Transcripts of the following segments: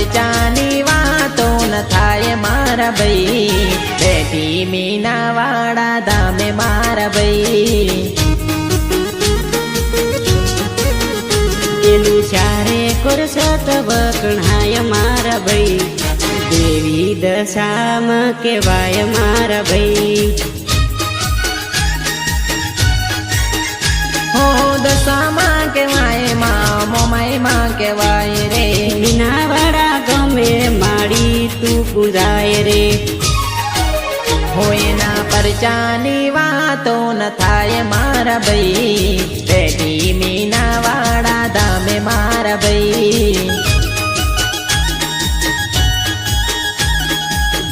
પરચાની વાતો ન થાય મારા ભાઈ, બેઠી મીના વાડા ધામે મારા ભાઈ. એનું ચારે કોરસત વખણાય મારા ભાઈ, દેવી દશામાં કહેવાય મારા ભાઈ. હો દશામાં કહેવાય માં મોમાઈમાં કહેવાય રે, મીનાવાડા ગમે માડી તું પૂજાય રે. હોયના પરચાની વાતો ન થાય મારા ભાઈ, બેઠી મીના વાડા ધામે મારા ભાઈ.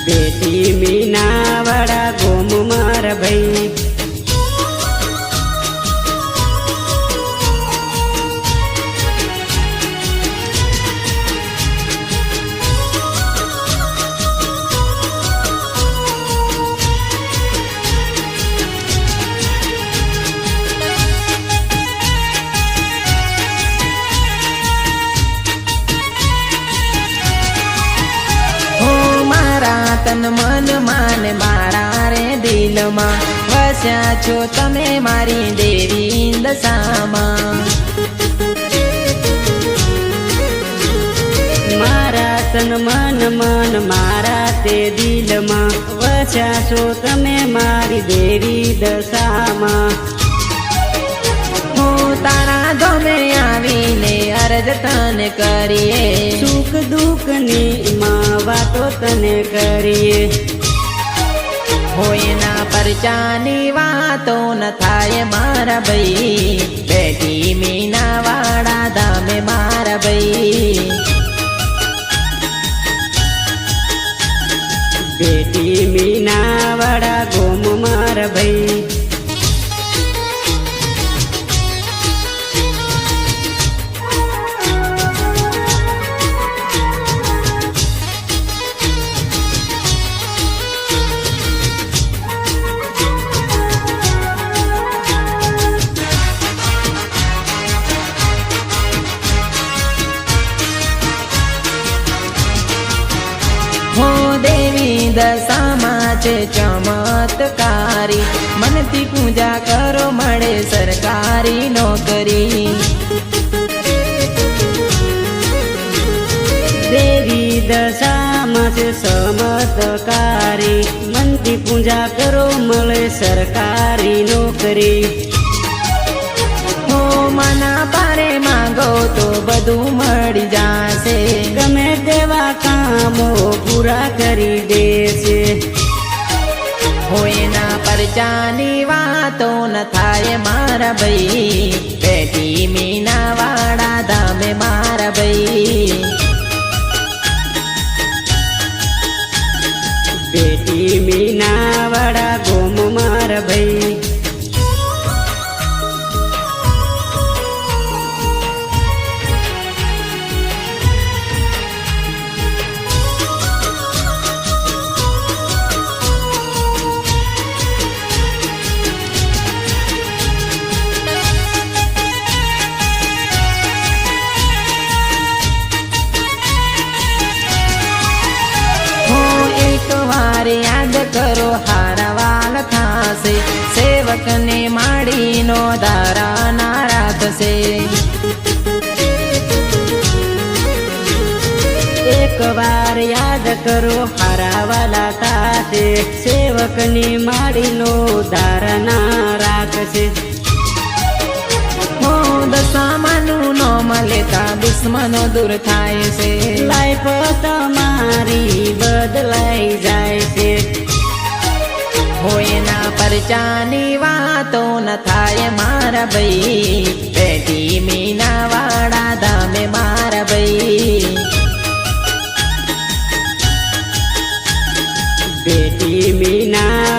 બેટી મીનાવાડા ગોમ મારા ભાઈ. તન મન માને મારા રે દિલમાં વસ્યા છો તમે મારી દેવી દશામાં. મારા તન મન મન મારા તે દિલમાં વસ્યા છો તમે મારી દેવી દશામાં. હું તારા ધોમે આવીને અરજ તને કરીએ, સુખ દુઃખની માં વાતો તને કરીએ. હોયના પરચાની વાતો ન થાય મારા ભાઈ, બેઠી મીના વાડા ધામે મારા ભાઈ. બેટી મીનાવાડા ગોમ મારા ભાઈ. હો દેવી દશામાં છે ચમત્કારી, મનથી પૂજા કરો મળે સરકારી નોકરી. દેવી દશામાં છે ચમત્કારી, મનથી પૂજા કરો મળે સરકારી નોકરી. હો મના પારે માંગો તો બધું મળી જાશે, ગમે તેવા કામો પૂરા કરી દેશે. હોયના પરચાની વાતો ન થાય મારા ભાઈ, બેઠી મીના વાડા ધામે મારા ભાઈ. બેટી મીનાવાડા ગોમ મારા ભાઈ. યાદ કરો હારા વાલ થાશે, સેવકને માડીનો ધારા નારા થશે. એક વાર યાદ કરો હારાવાલા થાશે, સેવકની માડીનો ધારણા રાખશે. હો દશામાનું નોમ લેતા દુશ્મનો દૂર થાય છે, લાઈફ તમારી બદલાઈ જાય છે. હોયના પરચાની વાતો ન થાય મારા ભાઈ, બેઠી મીના વાડા ધામે મારા ભાઈ. બેટી મીના